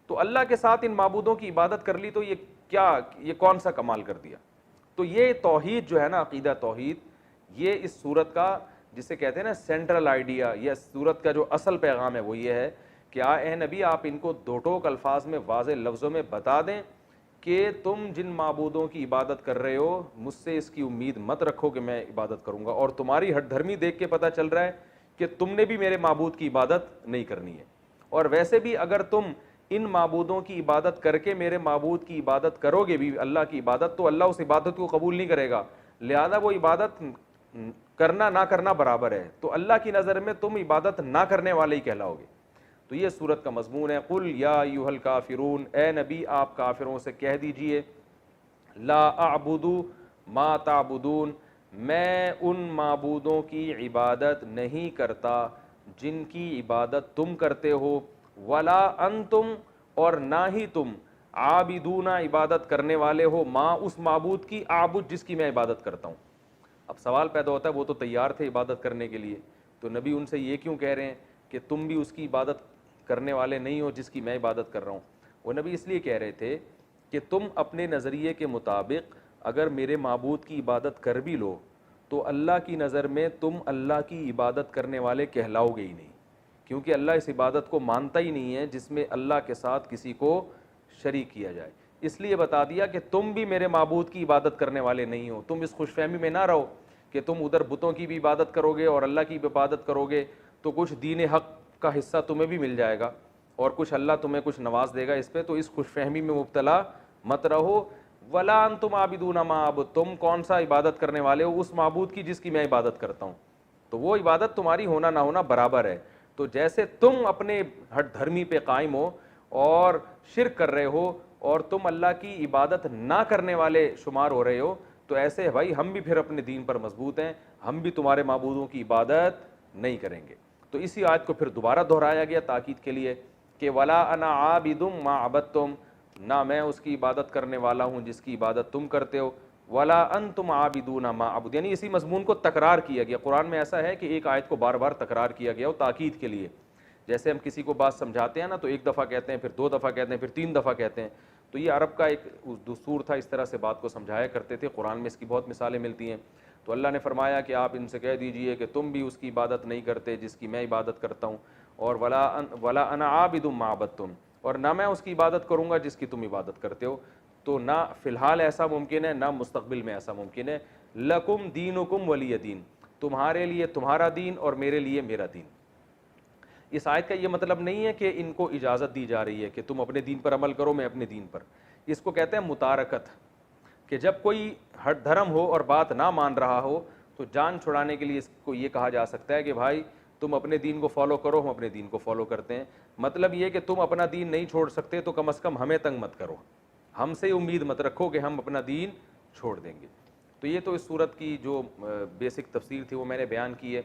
S1: تو اللہ کے ساتھ ان معبودوں کی عبادت کر لی تو یہ کون سا کمال کر دیا. تو یہ توحید جو ہے نا, عقیدہ توحید, یہ اس صورت کا جسے کہتے ہیں نا سینٹرل آئیڈیا, یا صورت کا جو اصل پیغام ہے وہ یہ ہے کہ اے نبی آپ ان کو دو ٹوک الفاظ میں واضح لفظوں میں بتا دیں کہ تم جن معبودوں کی عبادت کر رہے ہو مجھ سے اس کی امید مت رکھو کہ میں عبادت کروں گا، اور تمہاری ہٹ دھرمی دیکھ کے پتہ چل رہا ہے کہ تم نے بھی میرے معبود کی عبادت نہیں کرنی ہے، اور ویسے بھی اگر تم ان معبودوں کی عبادت کر کے میرے معبود کی عبادت کرو گے بھی، اللہ کی عبادت، تو اللہ اس عبادت کو قبول نہیں کرے گا، لہذا وہ عبادت کرنا نہ کرنا برابر ہے، تو اللہ کی نظر میں تم عبادت نہ کرنے والے ہی کہلاؤ گے۔ تو یہ سورت کا مضمون ہے، قل یا ایھا الکافرون، اے نبی آپ کافروں سے کہہ دیجئے، لا اعبد ما تعبدون، میں ان معبودوں کی عبادت نہیں کرتا جن کی عبادت تم کرتے ہو، ولا انتم، اور نہ ہی تم، عابدون عبادت کرنے والے ہو، ما اس معبود کی، اعبد جس کی میں عبادت کرتا ہوں۔ اب سوال پیدا ہوتا ہے وہ تو تیار تھے عبادت کرنے کے لیے، تو نبی ان سے یہ کیوں کہہ رہے ہیں کہ تم بھی اس کی عبادت کرنے والے نہیں ہو جس کی میں عبادت کر رہا ہوں؟ وہ نبی اس لیے کہہ رہے تھے کہ تم اپنے نظریے کے مطابق اگر میرے معبود کی عبادت کر بھی لو تو اللہ کی نظر میں تم اللہ کی عبادت کرنے والے کہلاؤ گے ہی نہیں، کیونکہ اللہ اس عبادت کو مانتا ہی نہیں ہے جس میں اللہ کے ساتھ کسی کو شریک کیا جائے۔ اس لیے بتا دیا کہ تم بھی میرے معبود کی عبادت کرنے والے نہیں ہو، تم اس خوش فہمی میں نہ رہو کہ تم ادھر بتوں کی بھی عبادت کرو گے اور اللہ کی بھی عبادت کرو گے تو کچھ دین حق کا حصہ تمہیں بھی مل جائے گا اور کچھ اللہ تمہیں کچھ نواز دے گا اس پہ، تو اس خوش فہمی میں مبتلا مت رہو۔ ولا انتم عابدون ما اعبد، تم کون سا عبادت کرنے والے ہو؟ اس معبود کی جس کی میں عبادت کرتا ہوں، تو وہ عبادت تمہاری ہونا نہ ہونا برابر ہے۔ تو جیسے تم اپنے ہٹ دھرمی پہ قائم ہو اور شرک کر رہے ہو اور تم اللہ کی عبادت نہ کرنے والے شمار ہو رہے ہو، تو ایسے بھائی ہم بھی پھر اپنے دین پر مضبوط ہیں، ہم بھی تمہارے معبودوں کی عبادت نہیں کریں گے۔ تو اسی آیت کو پھر دوبارہ دہرایا گیا تاکید کے لیے کہ ولا انا عابد ما عبدتم، نہ میں اس کی عبادت کرنے والا ہوں جس کی عبادت تم کرتے ہو، ولا انتم عابدون ما اعبد، یعنی اسی مضمون کو تکرار کیا گیا۔ قرآن میں ایسا ہے کہ ایک آیت کو بار بار تکرار کیا گیا ہو تاکید کے لیے، جیسے ہم کسی کو بات سمجھاتے ہیں نا تو ایک دفعہ کہتے ہیں، پھر دو دفعہ کہتے ہیں، پھر تین دفعہ کہتے ہیں، تو یہ عرب کا ایک دستور تھا، اس طرح سے بات کو سمجھایا کرتے تھے۔ قرآن میں اس کی بہت مثالیں ملتی ہیں۔ تو اللہ نے فرمایا کہ آپ ان سے کہہ دیجئے کہ تم بھی اس کی عبادت نہیں کرتے جس کی میں عبادت کرتا ہوں، اور ولا انا عابد ما عبدتم، اور نہ میں اس کی عبادت کروں گا جس کی تم عبادت کرتے ہو۔ تو نہ فی الحال ایسا ممکن ہے، نہ مستقبل میں ایسا ممکن ہے۔ لکم دینکم ولی دین، تمہارے لیے تمہارا دین اور میرے لیے میرا دین۔ اس آیت کا یہ مطلب نہیں ہے کہ ان کو اجازت دی جا رہی ہے کہ تم اپنے دین پر عمل کرو، میں اپنے دین پر، اس کو کہتے ہیں متارکت، کہ جب کوئی ہٹ دھرم ہو اور بات نہ مان رہا ہو تو جان چھڑانے کے لیے اس کو یہ کہا جا سکتا ہے کہ بھائی تم اپنے دین کو فالو کرو، ہم اپنے دین کو فالو کرتے ہیں۔ مطلب یہ کہ تم اپنا دین نہیں چھوڑ سکتے تو کم از کم ہمیں تنگ مت کرو، ہم سے امید مت رکھو کہ ہم اپنا دین چھوڑ دیں گے۔ تو یہ تو اس صورت کی جو بیسک تفسیر تھی وہ میں نے بیان کی ہے۔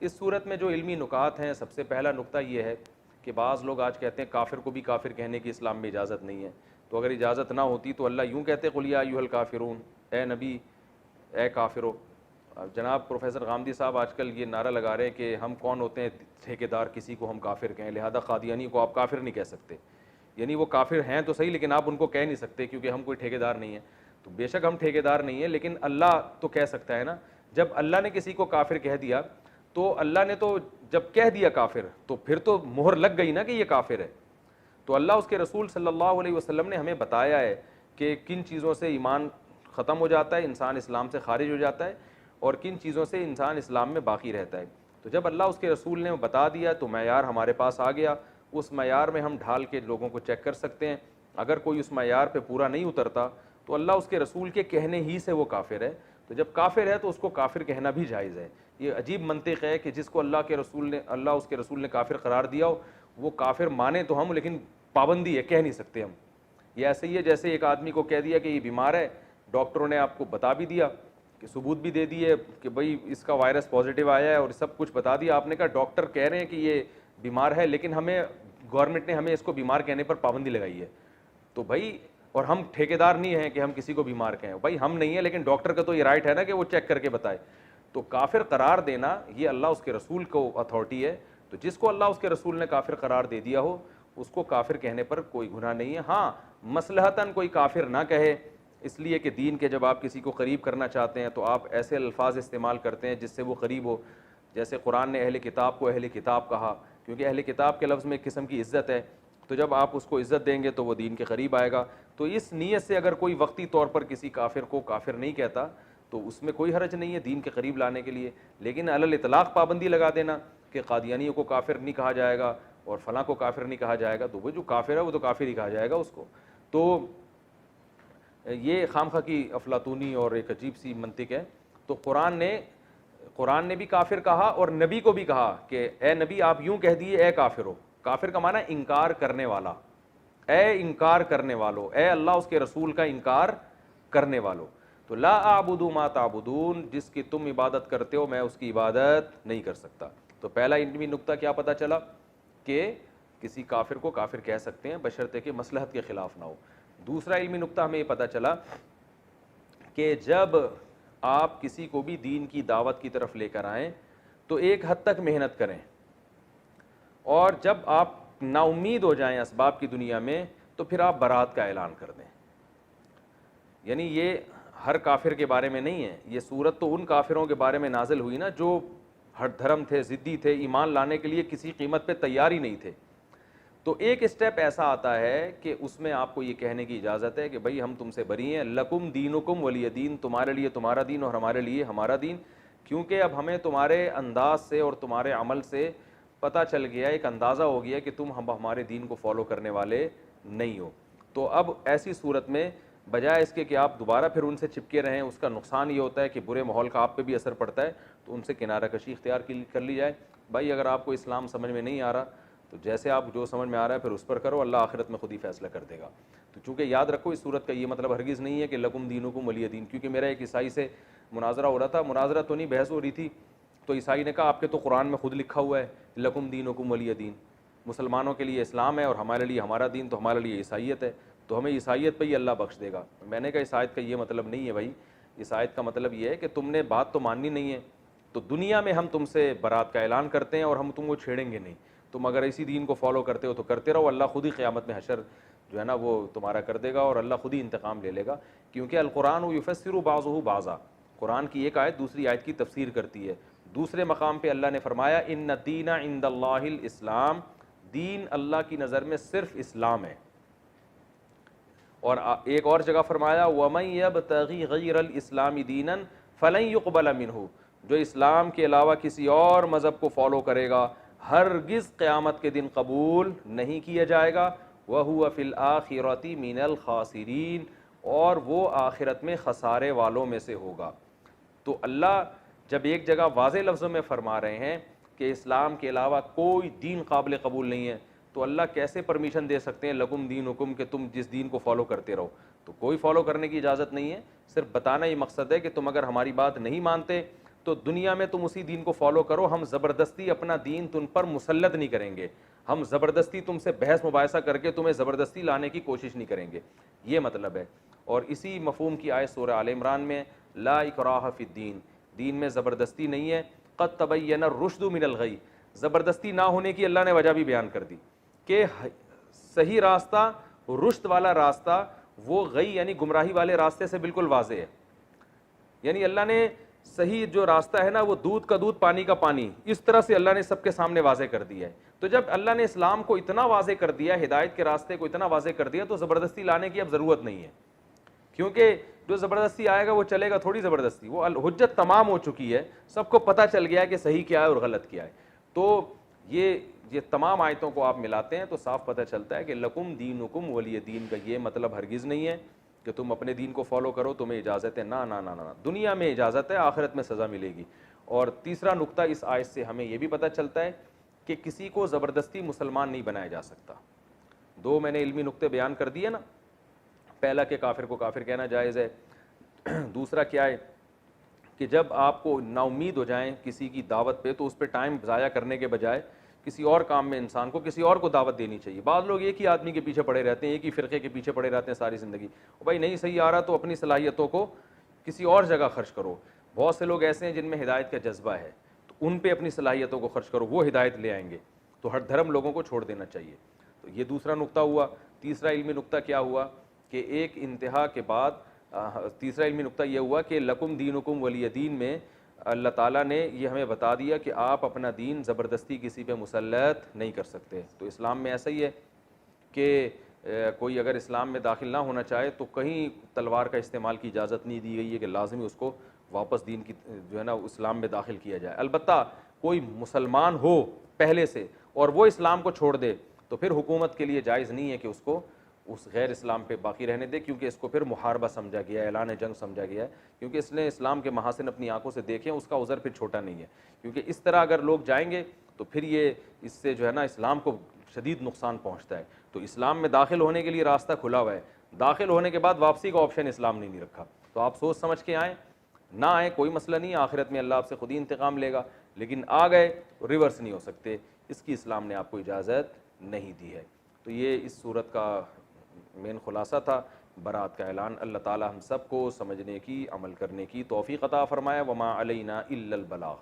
S1: اس صورت میں جو علمی نکات ہیں، سب سے پہلا نقطہ یہ ہے کہ بعض لوگ آج کہتے ہیں کافر کو بھی کافر کہنے کی اسلام میں اجازت نہیں ہے، تو اگر اجازت نہ ہوتی تو اللہ یوں کہتے قل یا ایھا الکافرون، اے نبی اے کافرو۔ جناب پروفیسر غامدی صاحب آج کل یہ نعرہ لگا رہے ہیں کہ ہم کون ہوتے ہیں ٹھیکیدار کسی کو ہم کافر کہیں، لہذا قادیانی کو آپ کافر نہیں کہہ سکتے، یعنی وہ کافر ہیں تو صحیح لیکن آپ ان کو کہہ نہیں سکتے کیونکہ ہم کوئی ٹھیکیدار نہیں ہیں۔ تو بے شک ہم ٹھیکیدار نہیں ہیں لیکن اللہ تو کہہ سکتا ہے نا۔ جب اللہ نے کسی کو کافر کہہ دیا تو اللہ نے تو جب کہہ دیا کافر تو پھر تو مہر لگ گئی نا کہ یہ کافر ہے۔ تو اللہ اس کے رسول صلی اللہ علیہ وسلم نے ہمیں بتایا ہے کہ کن چیزوں سے ایمان ختم ہو جاتا ہے، انسان اسلام سے خارج ہو جاتا ہے، اور کن چیزوں سے انسان اسلام میں باقی رہتا ہے۔ تو جب اللہ اس کے رسول نے بتا دیا تو معیار ہمارے پاس آ گیا، اس معیار میں ہم ڈھال کے لوگوں کو چیک کر سکتے ہیں۔ اگر کوئی اس معیار پہ پورا نہیں اترتا تو اللہ اس کے رسول کے کہنے ہی سے وہ کافر ہے، تو جب کافر ہے تو اس کو کافر کہنا بھی جائز ہے۔ یہ عجیب منطق ہے کہ جس کو اللہ اس کے رسول نے کافر قرار دیا ہو وہ کافر مانے تو ہم، لیکن پابندی ہے، کہہ نہیں سکتے ہم۔ یہ ایسے ہی ہے جیسے ایک آدمی کو کہہ دیا کہ یہ بیمار ہے، ڈاکٹروں نے آپ کو بتا بھی دیا کہ ثبوت بھی دے دیے کہ بھئی اس کا وائرس پازیٹیو آیا ہے اور سب کچھ بتا دیا، آپ نے کہا ڈاکٹر کہہ رہے ہیں کہ یہ بیمار ہے لیکن ہمیں گورنمنٹ نے ہمیں اس کو بیمار کہنے پر پابندی لگائی ہے، تو بھائی اور ہم ٹھیکیدار نہیں ہیں کہ ہم کسی کو بیمار کہیں، بھائی ہم نہیں ہیں لیکن ڈاکٹر کا تو یہ رائٹ ہے نا کہ وہ چیک کر کے بتائے۔ تو کافر قرار دینا یہ اللہ اس کے رسول کو اتھارٹی ہے، تو جس کو اللہ اس کے رسول نے کافر قرار دے دیا ہو اس کو کافر کہنے پر کوئی گناہ نہیں ہے۔ ہاں مصلحتاً کوئی کافر نہ کہے، اس لیے کہ دین کے جب آپ کسی کو قریب کرنا چاہتے ہیں تو آپ ایسے الفاظ استعمال کرتے ہیں جس سے وہ قریب ہو، جیسے قرآن نے اہل کتاب کو اہل کتاب کہا کیونکہ اہل کتاب کے لفظ میں ایک قسم کی عزت ہے، تو جب آپ اس کو عزت دیں گے تو وہ دین کے قریب آئے گا. تو اس نیت سے اگر کوئی وقتی طور پر کسی کافر کو کافر نہیں کہتا تو اس میں کوئی حرج نہیں ہے دین کے قریب لانے کے لیے. لیکن علی الاطلاق پابندی لگا دینا کہ قادیانیوں کو کافر نہیں کہا جائے گا اور فلاں کو کافر نہیں کہا جائے گا, تو وہ جو کافر ہے وہ تو کافر ہی کہا جائے گا اس کو. تو یہ خامخواہ کی افلاطونی اور ایک عجیب سی منطق ہے. تو قرآن نے بھی کافر کہا اور نبی کو بھی کہا کہ اے نبی آپ یوں کہہ دیے اے کافر ہو. کافر کا معنی انکار کرنے والا, اے انکار کرنے والو, اے اللہ اس کے رسول کا انکار کرنے والو. تو لا اعبد ما تعبدون, جس کی تم عبادت کرتے ہو میں اس کی عبادت نہیں کر سکتا. تو پہلا علمی نقطہ کیا پتہ چلا کہ کسی کافر کو کافر کہہ سکتے ہیں بشرطے کہ مصلحت کے خلاف نہ ہو. دوسرا علمی نقطہ ہمیں یہ پتہ چلا کہ جب آپ کسی کو بھی دین کی دعوت کی طرف لے کر آئیں تو ایک حد تک محنت کریں, اور جب آپ نا امید ہو جائیں اسباب کی دنیا میں تو پھر آپ برات کا اعلان کر دیں. یعنی یہ ہر کافر کے بارے میں نہیں ہے, یہ صورت تو ان کافروں کے بارے میں نازل ہوئی نا جو ہر دھرم تھے, ضدی تھے, ایمان لانے کے لیے کسی قیمت پہ تیار ہی نہیں تھے. تو ایک اسٹیپ ایسا آتا ہے کہ اس میں آپ کو یہ کہنے کی اجازت ہے کہ بھائی ہم تم سے بری ہیں, لکم دینکم ولی دین, تمہارے لیے تمہارا دین اور ہمارے لیے ہمارا دین. کیونکہ اب ہمیں تمہارے انداز سے اور تمہارے عمل سے پتہ چل گیا, ایک اندازہ ہو گیا کہ تم ہمارے دین کو فالو کرنے والے نہیں ہو. تو اب ایسی صورت میں بجائے اس کے کہ آپ دوبارہ پھر ان سے چپکے رہیں, اس کا نقصان یہ ہوتا ہے کہ برے ماحول کا آپ پہ بھی اثر پڑتا ہے, تو ان سے کنارہ کشی اختیار کر لی جائے. بھائی اگر آپ کو اسلام سمجھ میں نہیں آ رہا تو جیسے آپ جو سمجھ میں آ رہا ہے پھر اس پر کرو, اللہ آخرت میں خود ہی فیصلہ کر دے گا. تو چونکہ یاد رکھو اس صورت کا یہ مطلب ہرگز نہیں ہے کہ لکم دینکم ولی دین. کیونکہ میرا ایک عیسائی سے مناظرہ ہو رہا تھا, مناظرہ تو نہیں بحث ہو رہی تھی, تو عیسائی نے کہا آپ کے تو قرآن میں خود لکھا ہوا ہے لکم دینکم ولی دین, مسلمانوں کے لیے اسلام ہے اور ہمارے لیے ہمارا دین, تو ہمارے لیے عیسائیت ہے, تو ہمیں عیسائیت پہ ہی اللہ بخش دے گا. میں نے کہا اس آیت کا یہ مطلب نہیں ہے بھائی, اس آیت کا مطلب یہ ہے کہ تم نے بات تو ماننی نہیں ہے, تو دنیا میں ہم تم سے برات کا اعلان کرتے ہیں اور ہم تم کو چھیڑیں گے نہیں. تم اگر اسی دین کو فالو کرتے ہو تو کرتے رہو, اللہ خود ہی قیامت میں حشر جو ہے نا وہ تمہارا کر دے گا اور اللہ خود ہی انتقام لے لے گا. کیونکہ القرآن یفسر بعضہ بعضا, قرآن کی ایک آیت دوسری آیت کی تفسیر کرتی ہے. دوسرے مقام پہ اللہ نے فرمایا ان الدین عند اللہ الاسلام, دین اللہ کی نظر میں صرف اسلام ہے. اور ایک اور جگہ فرمایا وَمَن يَبْتَغِي غَيْرَ الْإِسْلَامِ دِينًا فَلَن يُقْبَلَ مِنْهُ, جو اسلام کے علاوہ کسی اور مذہب کو فالو کرے گا ہرگز قیامت کے دن قبول نہیں کیا جائے گا. وَهُوَ فِي الْآخِرَةِ مِنَ الْخَاسِرِينَ, اور وہ آخرت میں خسارے والوں میں سے ہوگا. تو اللہ جب ایک جگہ واضح لفظوں میں فرما رہے ہیں کہ اسلام کے علاوہ کوئی دین قابل قبول نہیں ہے, تو اللہ کیسے پرمیشن دے سکتے ہیں لکم دینکم کہ تم جس دین کو فالو کرتے رہو؟ تو کوئی فالو کرنے کی اجازت نہیں ہے, صرف بتانا یہ مقصد ہے کہ تم اگر ہماری بات نہیں مانتے تو دنیا میں تم اسی دین کو فالو کرو, ہم زبردستی اپنا دین تم پر مسلط نہیں کریں گے, ہم زبردستی تم سے بحث مباحثہ کر کے تمہیں زبردستی لانے کی کوشش نہیں کریں گے, یہ مطلب ہے. اور اسی مفہوم کی آیت سورہ آل عمران میں لا اکراہ فی الدین, دین میں زبردستی نہیں ہے. قد تبین الرشد من الغی, زبردستی نہ ہونے کی اللہ نے وجہ بھی بیان کر دی کہ صحیح راستہ, رشد والا راستہ, وہ غی یعنی گمراہی والے راستے سے بالکل واضح ہے. یعنی اللہ نے صحیح جو راستہ ہے نا وہ دودھ کا دودھ پانی کا پانی, اس طرح سے اللہ نے سب کے سامنے واضح کر دیا ہے. تو جب اللہ نے اسلام کو اتنا واضح کر دیا, ہدایت کے راستے کو اتنا واضح کر دیا, تو زبردستی لانے کی اب ضرورت نہیں ہے. کیونکہ جو زبردستی آئے گا وہ چلے گا تھوڑی زبردستی, وہ حجت تمام ہو چکی ہے, سب کو پتہ چل گیا ہے کہ صحیح کیا ہے اور غلط کیا ہے. تو یہ تمام آیتوں کو آپ ملاتے ہیں تو صاف پتہ چلتا ہے کہ لکم دینکم ولی دین کا یہ مطلب ہرگز نہیں ہے کہ تم اپنے دین کو فالو کرو, تمہیں اجازت ہے, نہ نہ نہ نہ, دنیا میں اجازت ہے, آخرت میں سزا ملے گی. اور تیسرا نقطہ اس آیت سے ہمیں یہ بھی پتہ چلتا ہے کہ کسی کو زبردستی مسلمان نہیں بنایا جا سکتا. دو میں نے علمی نقطے بیان کر دیے نا, پہلا کہ کافر کو کافر کہنا جائز ہے, دوسرا کیا ہے کہ جب آپ کو نا امید ہو جائیں کسی کی دعوت پہ تو اس پہ ٹائم ضائع کرنے کے بجائے کسی اور کام میں انسان کو کسی اور کو دعوت دینی چاہیے. بعض لوگ ایک ہی آدمی کے پیچھے پڑے رہتے ہیں, ایک ہی فرقے کے پیچھے پڑے رہتے ہیں ساری زندگی, بھائی نہیں صحیح آ رہا تو اپنی صلاحیتوں کو کسی اور جگہ خرچ کرو. بہت سے لوگ ایسے ہیں جن میں ہدایت کا جذبہ ہے, تو ان پہ اپنی صلاحیتوں کو خرچ کرو, وہ ہدایت لے آئیں گے. تو ہر دھرم لوگوں کو چھوڑ دینا چاہیے. تو یہ دوسرا نقطہ ہوا. تیسرا علمی نقطہ کیا ہوا کہ ایک انتہا کے بعد تیسرا علمی نقطہ یہ ہوا کہ لکم دینکم ولی دین میں اللہ تعالیٰ نے یہ ہمیں بتا دیا کہ آپ اپنا دین زبردستی کسی پہ مسلط نہیں کر سکتے. تو اسلام میں ایسا ہی ہے کہ کوئی اگر اسلام میں داخل نہ ہونا چاہے تو کہیں تلوار کا استعمال کی اجازت نہیں دی گئی ہے کہ لازمی اس کو واپس دین کی جو ہے نا اسلام میں داخل کیا جائے. البتہ کوئی مسلمان ہو پہلے سے اور وہ اسلام کو چھوڑ دے تو پھر حکومت کے لیے جائز نہیں ہے کہ اس کو اس غیر اسلام پہ باقی رہنے دے, کیونکہ اس کو پھر محاربہ سمجھا گیا ہے, اعلان جنگ سمجھا گیا ہے, کیونکہ اس نے اسلام کے محاسن اپنی آنکھوں سے دیکھے ہیں, اس کا عذر پھر چھوٹا نہیں ہے. کیونکہ اس طرح اگر لوگ جائیں گے تو پھر یہ اس سے جو ہے نا اسلام کو شدید نقصان پہنچتا ہے. تو اسلام میں داخل ہونے کے لیے راستہ کھلا ہوا ہے, داخل ہونے کے بعد واپسی کا آپشن اسلام نے نہیں رکھا. تو آپ سوچ سمجھ کے آئیں, نہ آئیں کوئی مسئلہ نہیں, آخرت میں اللہ آپ سے خود ہی انتقام لے گا, لیکن آ گئے ریورس نہیں ہو سکتے, اس کی اسلام نے آپ کو اجازت نہیں دی ہے. تو یہ اس صورت کا مین خلاصہ تھا, برات کا اعلان. اللہ تعالی ہم سب کو سمجھنے کی, عمل کرنے کی توفیق عطا فرمائے. وما علینا الا البلاغ.